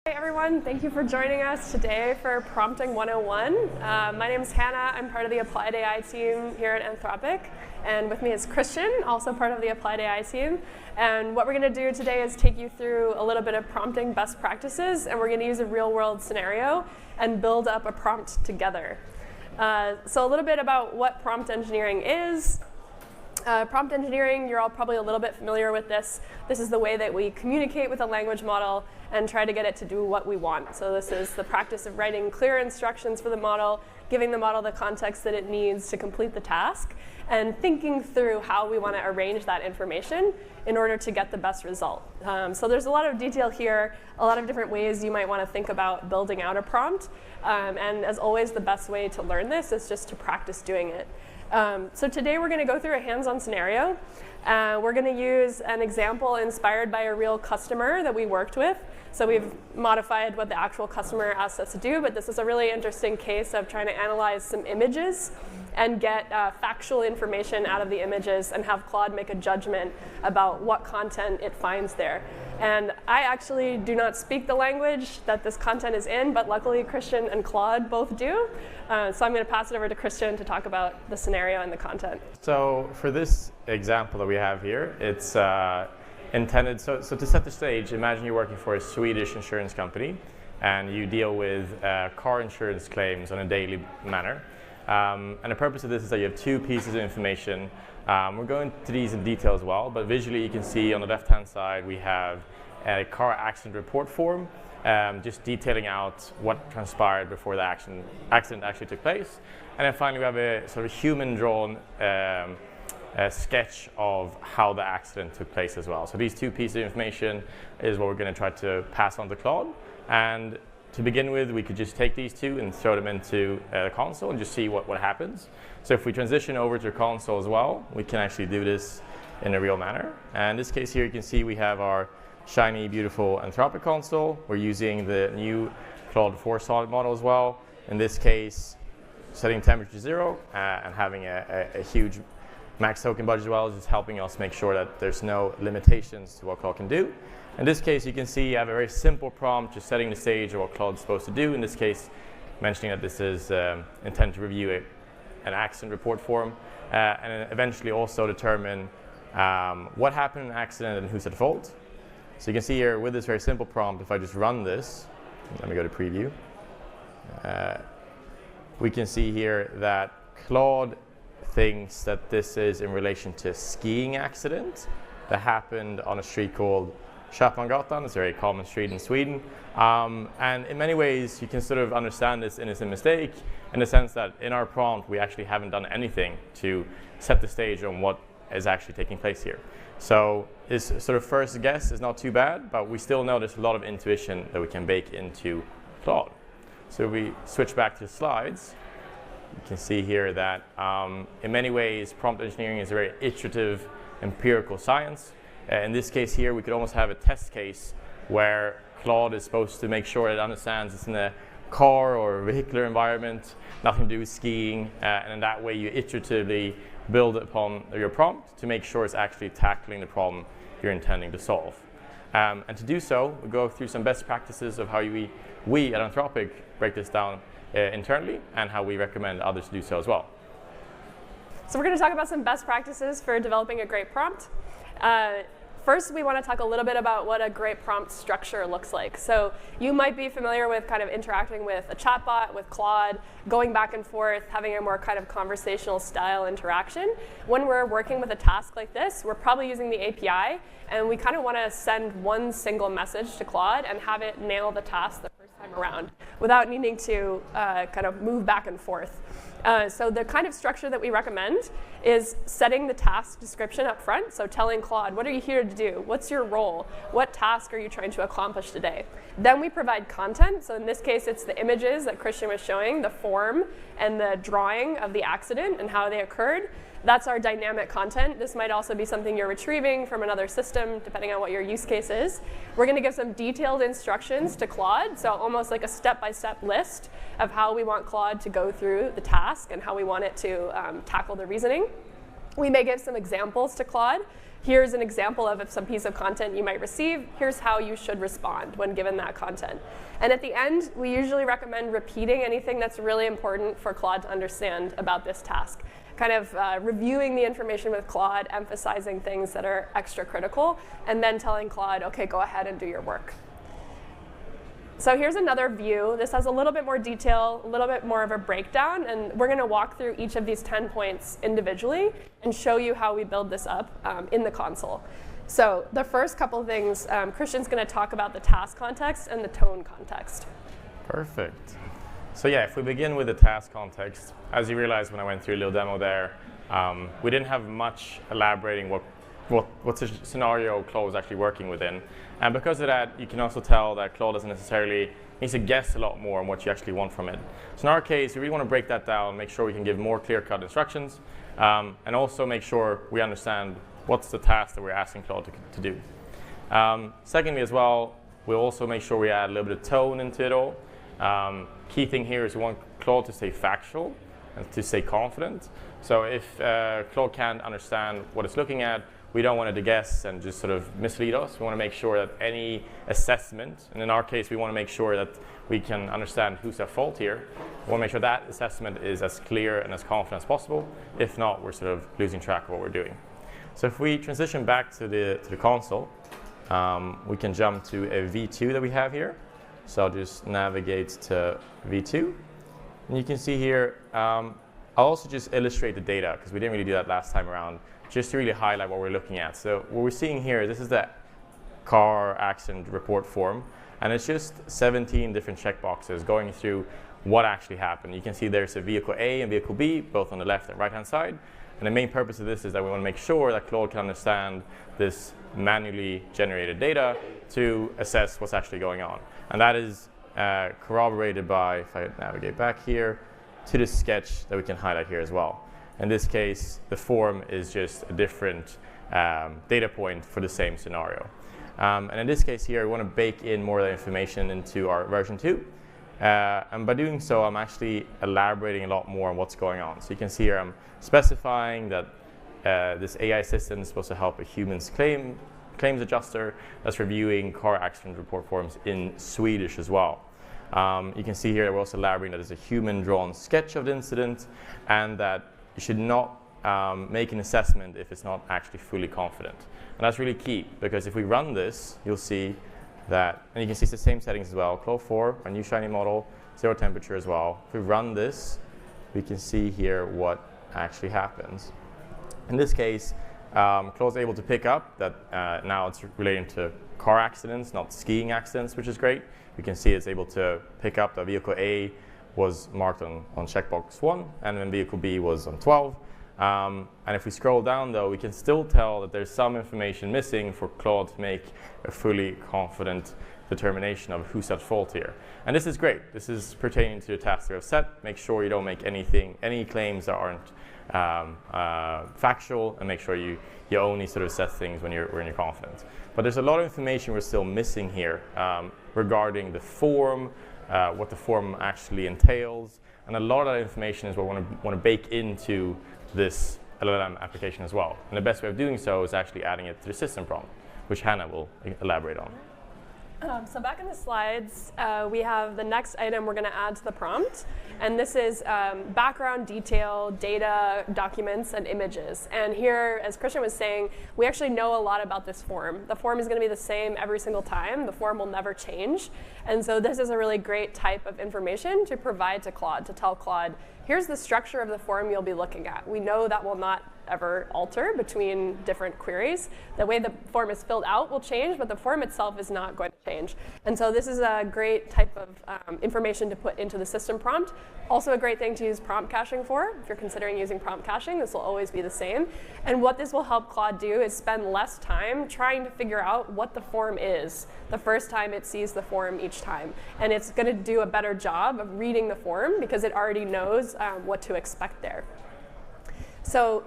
Hey everyone, thank you for joining us today for Prompting 101. My name is Hannah. I'm part of the Applied AI team here at Anthropic. And with me is Christian, also part of the Applied AI team. And what we're going to do today is take you through a little bit of prompting best practices, and we're going to use a real-world scenario and build up a prompt together. So a little bit about what prompt engineering is. Prompt engineering, you're all probably a little bit familiar with this. This is the way that we communicate with a language model and try to get it to do what we want. So this is the practice of writing clear instructions for the model, giving the model the context that it needs to complete the task, and thinking through how we want to arrange that information in order to get the best result. So there's a lot of detail here, a lot of different ways you might want to think about building out a prompt. And as always, the best way to learn this is just to practice doing it. So today we're going to go through a hands-on scenario. We're going to use an example inspired by a real customer that we worked with. So we've modified what the actual customer asked us to do, but this is a really interesting case of trying to analyze some images and get factual information out of the images and have Claude make a judgment about what content it finds there. And I actually do not speak the language that this content is in, but luckily Christian and Claude both do. So I'm going to pass it over to Christian to talk about the scenario and the content. So for this example that we have here, it's intended, so to set the stage, imagine you're working for a Swedish insurance company and you deal with car insurance claims on a daily manner. And the purpose of this is that you have two pieces of information. We're going to these in detail as well, but visually you can see on the left-hand side we have a car accident report form, just detailing out what transpired before the accident actually took place. And then finally we have a sort of human-drawn sketch of how the accident took place as well. So these two pieces of information is what we're going to try to pass on to Claude. And to begin with, we could just take these two and throw them into the console and just see what happens. So if we transition over to console as well, we can actually do this in a real manner. And in this case here, you can see we have our shiny, beautiful Anthropic console. We're using the new Claude 4 solid model as well. In this case, setting temperature to 0 and having a huge max token budget as well is just helping us make sure that there's no limitations to what Claude can do. In this case, you can see I have a very simple prompt, just setting the stage of what Claude's supposed to do. In this case, mentioning that this is intended to review an accident report form, and eventually also determine what happened in an accident and who's at fault. So you can see here with this very simple prompt, if I just run this, let me go to preview, we can see here that Claude thinks that this is in relation to a skiing accident that happened on a street called Köpmangatan. It's a very common street in Sweden. And in many ways, you can sort of understand this innocent mistake in the sense that in our prompt, we actually haven't done anything to set the stage on what is actually taking place here. So this sort of first guess is not too bad, but we still know there's a lot of intuition that we can bake into Claude. So if we switch back to the slides, you can see here that in many ways, prompt engineering is a very iterative empirical science. In this case here, we could almost have a test case where Claude is supposed to make sure it understands it's in a car or a vehicular environment, nothing to do with skiing, and in that way you iteratively build upon your prompt to make sure it's actually tackling the problem you're intending to solve. And to do so, we'll go through some best practices of how we at Anthropic break this down internally and how we recommend others to do so as well. So we're going to talk about some best practices for developing a great prompt. First, we want to talk a little bit about what a great prompt structure looks like. So you might be familiar with kind of interacting with a chatbot, with Claude, going back and forth, having a more kind of conversational style interaction. When we're working with a task like this, we're probably using the API, and we kind of want to send one single message to Claude and have it nail the task the first time around without needing to kind of move back and forth. So the kind of structure that we recommend is setting the task description up front. So telling Claude, what are you here to do? What's your role? What task are you trying to accomplish today? Then we provide content. So in this case, it's the images that Christian was showing, the form and the drawing of the accident and how they occurred. That's our dynamic content. This might also be something you're retrieving from another system, depending on what your use case is. We're going to give some detailed instructions to Claude, so almost like a step-by-step list of how we want Claude to go through the task and how we want it to tackle the reasoning. We may give some examples to Claude. Here's an example of some piece of content you might receive. Here's how you should respond when given that content. And at the end, we usually recommend repeating anything that's really important for Claude to understand about this task. Kind of reviewing the information with Claude, emphasizing things that are extra critical, and then telling Claude, OK, go ahead and do your work. So here's another view. This has a little bit more detail, a little bit more of a breakdown, and we're going to walk through each of these 10 points individually and show you how we build this up in the console. So the first couple things, Christian's going to talk about the task context and the tone context. Perfect. So yeah, if we begin with the task context, as you realized when I went through a little demo there, we didn't have much elaborating what scenario Claude was actually working within. And because of that, you can also tell that Claude doesn't necessarily needs to guess a lot more on what you actually want from it. So in our case, we really want to break that down, make sure we can give more clear-cut instructions, and also make sure we understand what's the task that we're asking Claude to do. Secondly as well, we'll also make sure we add a little bit of tone into it all. Key thing here is we want Claude to stay factual and to stay confident. So if Claude can't understand what it's looking at, we don't want it to guess and just sort of mislead us. We want to make sure that any assessment, and in our case, we want to make sure that we can understand who's at fault here. We want to make sure that assessment is as clear and as confident as possible. If not, we're sort of losing track of what we're doing. So if we transition back to the console, we can jump to a V2 that we have here. So I'll just navigate to V2. And you can see here, I'll also just illustrate the data, because we didn't really do that last time around, just to really highlight what we're looking at. So what we're seeing here, this is the car accident report form, and it's just 17 different checkboxes going through what actually happened. You can see there's a vehicle A and vehicle B, both on the left and right-hand side. And the main purpose of this is that we want to make sure that Claude can understand this manually generated data to assess what's actually going on. And that is corroborated by, if I navigate back here, to the sketch that we can highlight here as well. In this case, the form is just a different data point for the same scenario. And in this case here, we want to bake in more of the information into our version 2. And by doing so, I'm actually elaborating a lot more on what's going on. So you can see here I'm specifying that this AI system is supposed to help a human's claims adjuster that's reviewing car accident report forms in Swedish as well. You can see here that we're also elaborating that there's a human-drawn sketch of the incident, and that you should not make an assessment if it's not actually fully confident. And that's really key, because if we run this, you'll see that, and you can see it's the same settings as well, Claude 4, our new shiny model, 0 temperature as well. If we run this, we can see here what actually happens. In this case, Claude's able to pick up that now it's relating to car accidents, not skiing accidents, which is great. You can see it's able to pick up that vehicle A was marked on checkbox 1, and then vehicle B was on 12. And if we scroll down, though, we can still tell that there's some information missing for Claude to make a fully confident determination of who's at fault here. And this is great. This is pertaining to the task that we've set. Make sure you don't make any claims that aren't factual, and make sure you only sort of assess things when you're confident. But there's a lot of information we're still missing here regarding the form, what the form actually entails, and a lot of that information is what we want to bake into this LLM application as well. And the best way of doing so is actually adding it to the system prompt, which Hannah will elaborate on. So back in the slides, we have the next item we're going to add to the prompt. And this is background detail, data, documents, and images. And here, as Christian was saying, we actually know a lot about this form. The form is going to be the same every single time. The form will never change. And so this is a really great type of information to provide to Claude, to tell Claude, here's the structure of the form you'll be looking at. We know that will not ever alter between different queries. The way the form is filled out will change, but the form itself is not going to change. And so this is a great type of information to put into the system prompt. Also a great thing to use prompt caching for. If you're considering using prompt caching, this will always be the same. And what this will help Claude do is spend less time trying to figure out what the form is the first time it sees the form each time. And it's going to do a better job of reading the form because it already knows what to expect there. So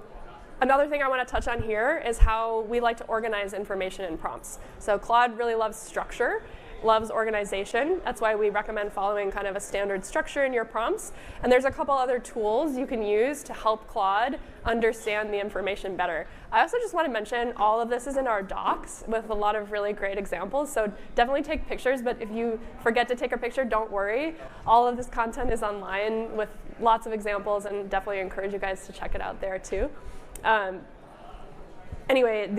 another thing I want to touch on here is how we like to organize information in prompts. So Claude really loves structure. loves organization. That's why we recommend following kind of a standard structure in your prompts. And there's a couple other tools you can use to help Claude understand the information better. I also just want to mention all of this is in our docs with a lot of really great examples. So definitely take pictures, but if you forget to take a picture, don't worry. All of this content is online with lots of examples, and definitely encourage you guys to check it out there too. Anyway,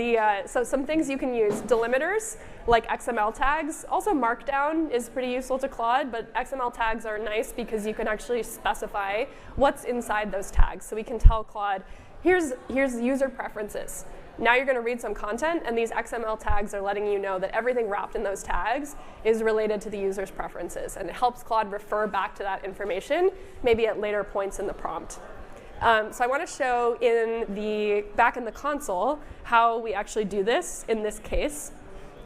so some things you can use: delimiters, like XML tags. Also, Markdown is pretty useful to Claude, but XML tags are nice because you can actually specify what's inside those tags. So we can tell Claude, here's user preferences. Now you're going to read some content, and these XML tags are letting you know that everything wrapped in those tags is related to the user's preferences, and it helps Claude refer back to that information, maybe at later points in the prompt. So I want to show back in the console how we actually do this in this case.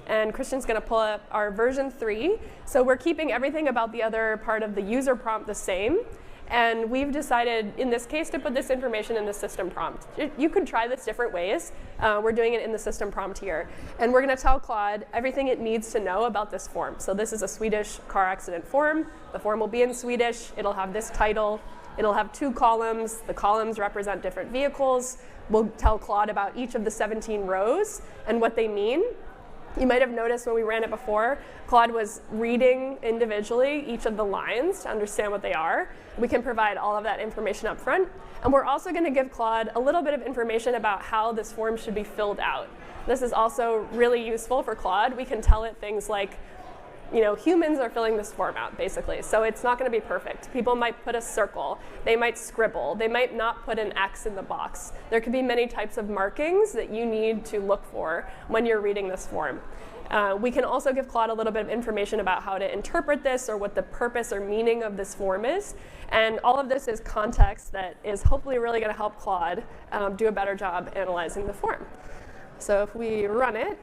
And Christian's going to pull up our version 3. So we're keeping everything about the other part of the user prompt the same. And we've decided, in this case, to put this information in the system prompt. You could try this different ways. We're doing it in the system prompt here. And we're going to tell Claude everything it needs to know about this form. So this is a Swedish car accident form. The form will be in Swedish. It'll have this title. It'll have 2 columns. The columns represent different vehicles. We'll tell Claude about each of the 17 rows and what they mean. You might have noticed when we ran it before, Claude was reading individually each of the lines to understand what they are. We can provide all of that information up front. And we're also going to give Claude a little bit of information about how this form should be filled out. This is also really useful for Claude. We can tell it things like, humans are filling this form out, basically. So it's not going to be perfect. People might put a circle. They might scribble. They might not put an X in the box. There could be many types of markings that you need to look for when you're reading this form. We can also give Claude a little bit of information about how to interpret this or what the purpose or meaning of this form is. And all of this is context that is hopefully really going to help Claude do a better job analyzing the form. So if we run it,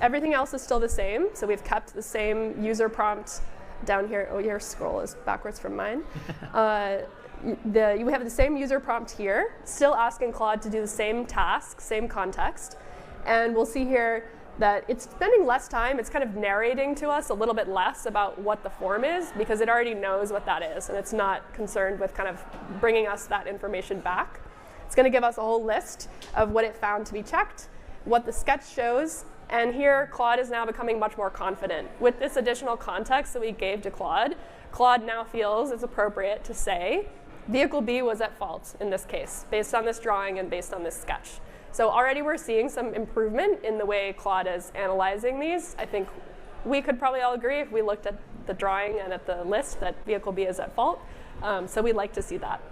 everything else is still the same. So we've kept the same user prompt down here. Oh, your scroll is backwards from mine. You have the same user prompt here, still asking Claude to do the same task, same context. And we'll see here that it's spending less time. It's kind of narrating to us a little bit less about what the form is because it already knows what that is, and it's not concerned with kind of bringing us that information back. It's going to give us a whole list of what it found to be checked, what the sketch shows. And here, Claude is now becoming much more confident. With this additional context that we gave to Claude, Claude now feels it's appropriate to say, vehicle B was at fault in this case, based on this drawing and based on this sketch. So already we're seeing some improvement in the way Claude is analyzing these. I think we could probably all agree if we looked at the drawing and at the list that vehicle B is at fault. So we'd like to see that.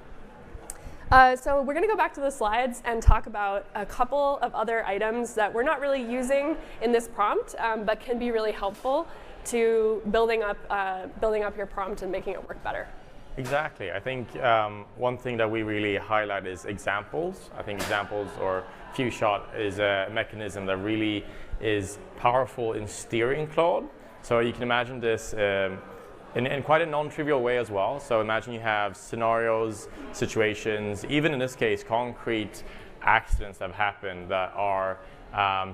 So we're going to go back to the slides and talk about a couple of other items that we're not really using in this prompt, but can be really helpful to building up your prompt and making it work better. Exactly. I think one thing that we really highlight is examples. I think examples or few shot is a mechanism that really is powerful in steering Claude. So you can imagine this in quite a non-trivial way as well. So imagine you have scenarios, situations, even in this case, concrete accidents that have happened that are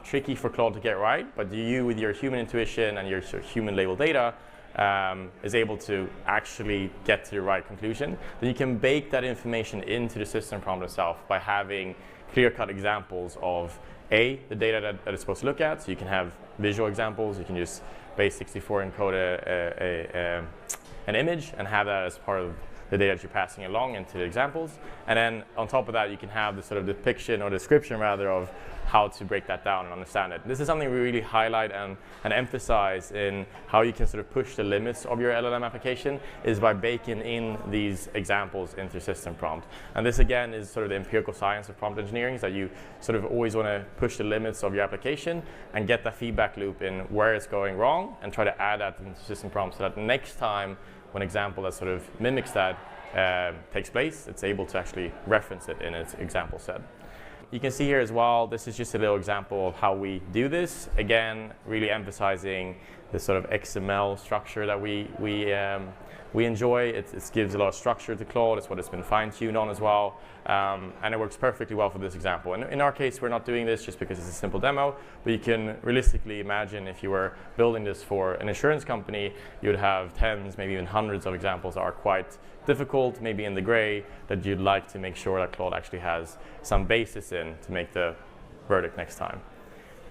tricky for Claude to get right, but you, with your human intuition and your sort of human label data, is able to actually get to the right conclusion. Then you can bake that information into the system prompt itself by having clear-cut examples of the data that it's supposed to look at. So you can have visual examples. You can just base64 encode an image and have that as part of the data that you're passing along into the examples. And then on top of that, you can have the sort of depiction or description rather of how to break that down and understand it. This is something we really highlight and emphasize in how you can sort of push the limits of your LLM application is by baking in these examples into your system prompt. And this again is sort of the empirical science of prompt engineering, is that you sort of always want to push the limits of your application and get that feedback loop in where it's going wrong and try to add that into system prompt so that next time when example that sort of mimics that takes place, it's able to actually reference it in its example set. You can see here as well, this is just a little example of how we do this. Again, really emphasizing this sort of XML structure that we enjoy. It gives a lot of structure to Claude. It's what it's been fine-tuned on as well. And it works perfectly well for this example. And in our case, we're not doing this just because it's a simple demo, but you can realistically imagine if you were building this for an insurance company, you'd have tens, maybe even hundreds of examples that are quite difficult, maybe in the gray, that you'd like to make sure that Claude actually has some basis in to make the verdict next time.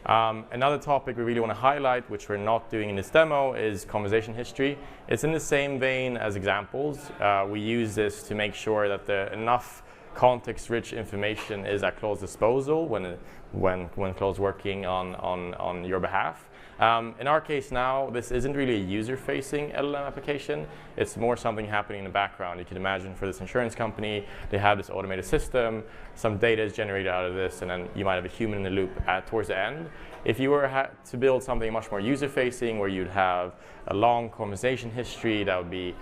Another topic we really want to highlight, which we're not doing in this demo, is conversation history. It's in the same vein as examples. We use this to make sure that enough context-rich information is at Claude's disposal when Claude's working on your behalf. In our case now, this isn't really a user-facing LLM application. It's more something happening in the background. You can imagine for this insurance company, they have this automated system, some data is generated out of this, and then you might have a human in the loop towards the end. If you were to build something much more user-facing, where you'd have a long conversation history that would be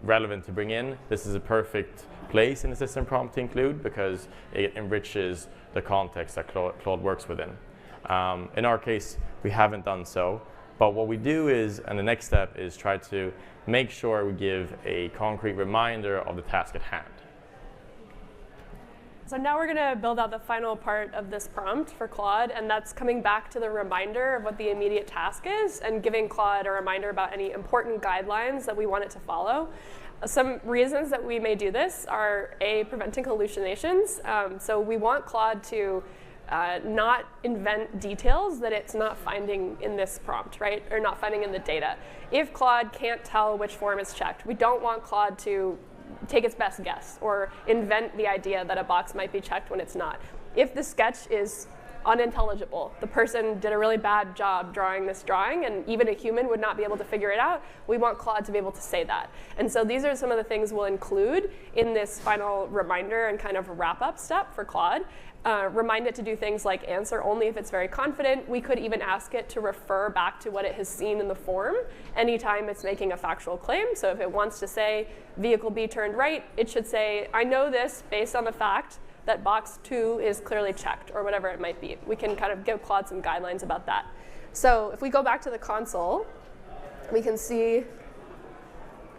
relevant to bring in, this is a perfect place in the system prompt to include, because it enriches the context that Claude works within. In our case, we haven't done so, but what we do is, and the next step is try to make sure we give a concrete reminder of the task at hand. So now we're going to build out the final part of this prompt for Claude, and that's coming back to the reminder of what the immediate task is and giving Claude a reminder about any important guidelines that we want it to follow. Some reasons that we may do this are preventing hallucinations. So we want Claude to not invent details that it's not finding in this prompt, right? Or not finding in the data. If Claude can't tell which form is checked, we don't want Claude to take its best guess or invent the idea that a box might be checked when it's not. If the sketch is unintelligible, the person did a really bad job drawing this drawing, and even a human would not be able to figure it out, we want Claude to be able to say that. And so these are some of the things we'll include in this final reminder and kind of wrap-up step for Claude. Remind it to do things like answer only if it's very confident. We could even ask it to refer back to what it has seen in the form anytime it's making a factual claim. So if it wants to say vehicle B turned right, it should say, I know this based on the fact that box 2 is clearly checked, or whatever it might be. We can kind of give Claude some guidelines about that. So if we go back to the console, we can see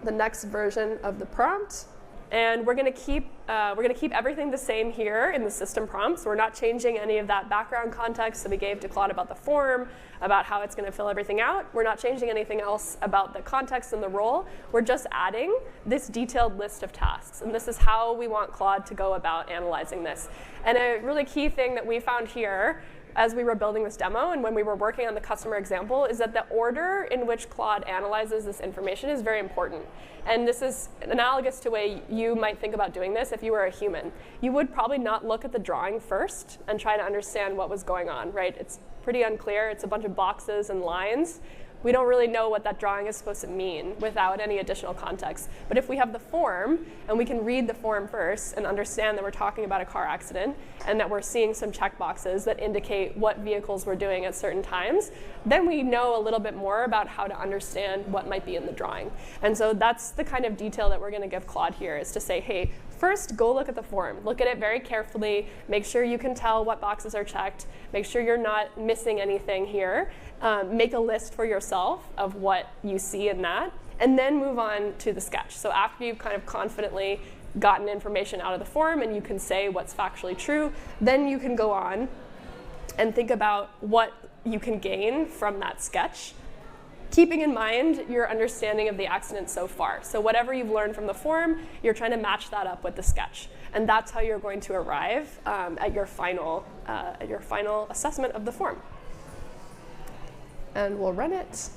the next version of the prompt. And we're going to keep everything the same here in the system prompts. We're not changing any of that background context that we gave to Claude about the form, about how it's going to fill everything out. We're not changing anything else about the context and the role. We're just adding this detailed list of tasks. And this is how we want Claude to go about analyzing this. And a really key thing that we found here as we were building this demo and when we were working on the customer example is that the order in which Claude analyzes this information is very important. And this is analogous to the way you might think about doing this if you were a human. You would probably not look at the drawing first and try to understand what was going on, right? It's pretty unclear. It's a bunch of boxes and lines. We don't really know what that drawing is supposed to mean without any additional context. But if we have the form, and we can read the form first and understand that we're talking about a car accident and that we're seeing some checkboxes that indicate what vehicles we're doing at certain times, then we know a little bit more about how to understand what might be in the drawing. And so that's the kind of detail that we're going to give Claude here, is to say, hey, first, go look at the form. Look at it very carefully. Make sure you can tell what boxes are checked. Make sure you're not missing anything here. Make a list for yourself of what you see in that, and then move on to the sketch. So after you've kind of confidently gotten information out of the form and you can say what's factually true, then you can go on and think about what you can gain from that sketch, keeping in mind your understanding of the accident so far. So whatever you've learned from the form, you're trying to match that up with the sketch. And that's how you're going to arrive at your final assessment of the form. And we'll run it.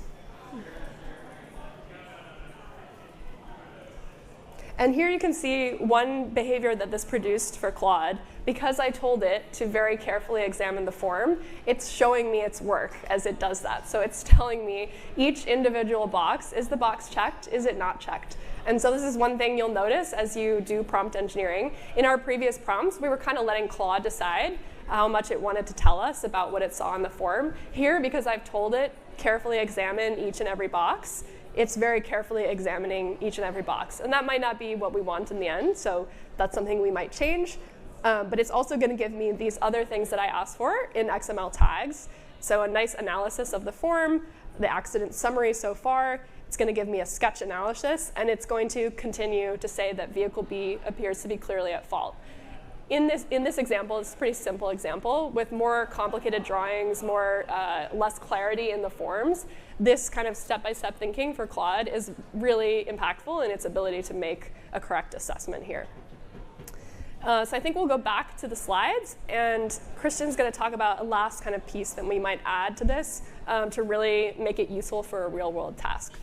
And here you can see one behavior that this produced for Claude. Because I told it to very carefully examine the form, it's showing me its work as it does that. So it's telling me each individual box, is the box checked? Is it not checked? And so this is one thing you'll notice as you do prompt engineering. In our previous prompts, we were kind of letting Claude decide how much it wanted to tell us about what it saw in the form. Here, because I've told it carefully examine each and every box, it's very carefully examining each and every box. And that might not be what we want in the end, so that's something we might change. But it's also going to give me these other things that I asked for in XML tags. So a nice analysis of the form, the accident summary so far. It's going to give me a sketch analysis, and it's going to continue to say that vehicle B appears to be clearly at fault. In this example, it's a pretty simple example. With more complicated drawings, less clarity in the forms, this kind of step-by-step thinking for Claude is really impactful in its ability to make a correct assessment here. So I think we'll go back to the slides, and Christian's going to talk about a last kind of piece that we might add to this to really make it useful for a real-world task.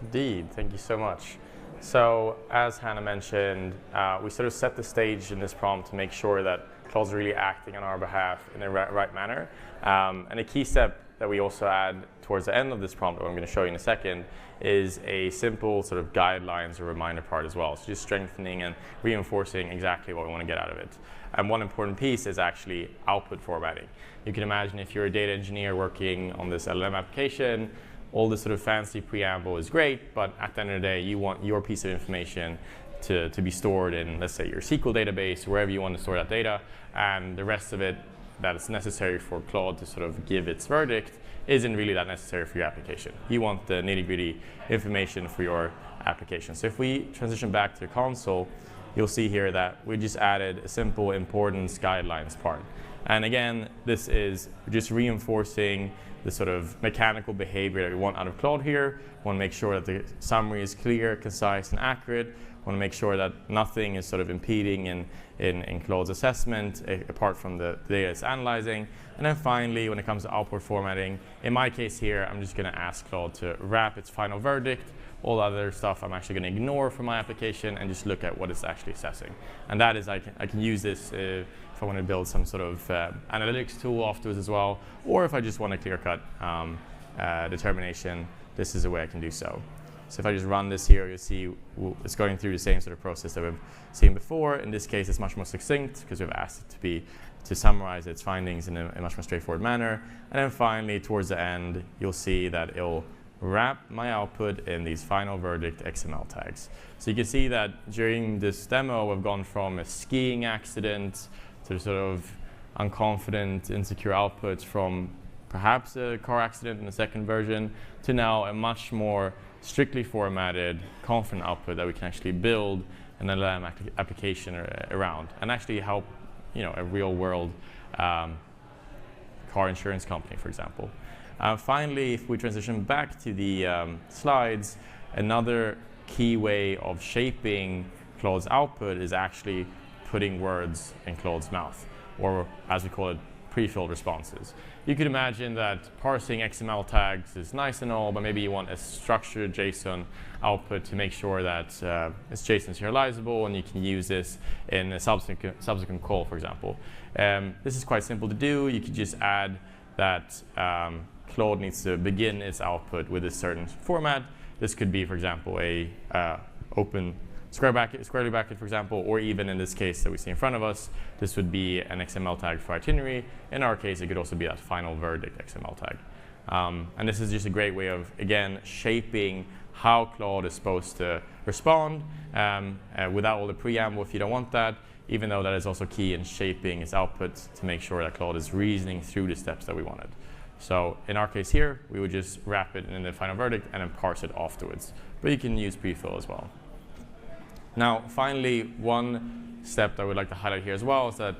Indeed, thank you so much. So as Hannah mentioned, we sort of set the stage in this prompt to make sure that Claude's really acting on our behalf in the right manner. And a key step that we also add towards the end of this prompt, that I'm going to show you in a second, is a simple sort of guidelines or reminder part as well. So just strengthening and reinforcing exactly what we want to get out of it. And one important piece is actually output formatting. You can imagine if you're a data engineer working on this LLM application, all this sort of fancy preamble is great, but at the end of the day, you want your piece of information to be stored in, let's say, your SQL database, wherever you want to store that data, and the rest of it that is necessary for Claude to sort of give its verdict isn't really that necessary for your application. You want the nitty-gritty information for your application. So if we transition back to the console, you'll see here that we just added a simple importance guidelines part. And again, this is just reinforcing the sort of mechanical behavior that we want out of Claude here. We want to make sure that the summary is clear, concise, and accurate. We want to make sure that nothing is sort of impeding in Claude's assessment, apart from the data it's analyzing. And then finally, when it comes to output formatting, in my case here, I'm just going to ask Claude to wrap its final verdict. All other stuff I'm actually going to ignore from my application and just look at what it's actually assessing. And that is, I can use this if I want to build some sort of analytics tool afterwards as well, or if I just want a clear-cut determination, this is a way I can do so. So if I just run this here, you'll see it's going through the same sort of process that we've seen before. In this case, it's much more succinct because we've asked it to summarize its findings in a much more straightforward manner. And then finally, towards the end, you'll see that it'll wrap my output in these final verdict XML tags. So you can see that during this demo, we've gone from a skiing accident to sort of unconfident, insecure outputs from perhaps a car accident in the second version to now a much more strictly formatted, confident output that we can actually build an LLM application around and actually help, a real-world car insurance company, for example. Finally, if we transition back to the slides, another key way of shaping Claude's output is actually putting words in Claude's mouth, or as we call it, pre-filled responses. You could imagine that parsing XML tags is nice and all, but maybe you want a structured JSON output to make sure that it's JSON serializable and you can use this in a subsequent call, for example. This is quite simple to do. You could just add that Claude needs to begin its output with a certain format. This could be, for example, a open squarely bracket, for example, or even in this case that we see in front of us, this would be an XML tag for itinerary. In our case, it could also be that final verdict XML tag. And this is just a great way of, again, shaping how Claude is supposed to respond without all the preamble if you don't want that, even though that is also key in shaping its output to make sure that Claude is reasoning through the steps that we wanted. So in our case here, we would just wrap it in the final verdict and then parse it afterwards. But you can use prefill as well. Now, finally, one step that I would like to highlight here as well is that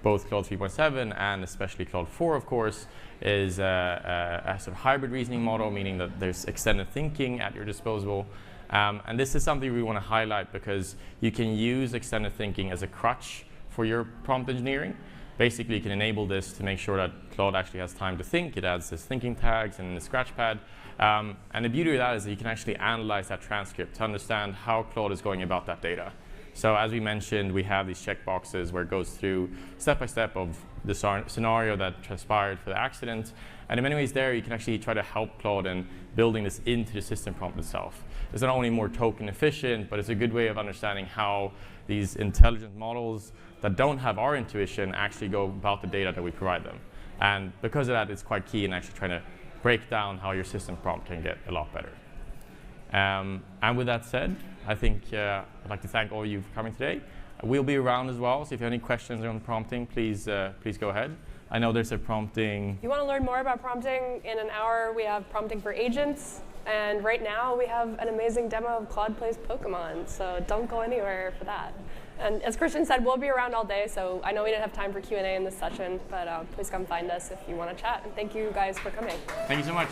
both Claude 3.7 and especially Claude 4, of course, is a sort of hybrid reasoning model, meaning that there's extended thinking at your disposal. And this is something we want to highlight because you can use extended thinking as a crutch for your prompt engineering. Basically, you can enable this to make sure that Claude actually has time to think. It adds this thinking tags and the scratch pad. And the beauty of that is that you can actually analyze that transcript to understand how Claude is going about that data. So as we mentioned, we have these checkboxes where it goes through step-by-step of the scenario that transpired for the accident. And in many ways there, you can actually try to help Claude in building this into the system prompt itself. It's not only more token efficient, but it's a good way of understanding how these intelligent models that don't have our intuition actually go about the data that we provide them. And because of that, it's quite key in actually trying to break down how your system prompt can get a lot better. And with that said, I think I'd like to thank all of you for coming today. We'll be around as well, so if you have any questions on prompting, please go ahead. I know there's a prompting. If you want to learn more about prompting, in an hour we have prompting for agents. And right now we have an amazing demo of Claude Plays Pokemon, so don't go anywhere for that. And as Christian said, we'll be around all day, so I know we didn't have time for Q&A in this session, but please come find us if you want to chat. And thank you guys for coming. Thank you so much.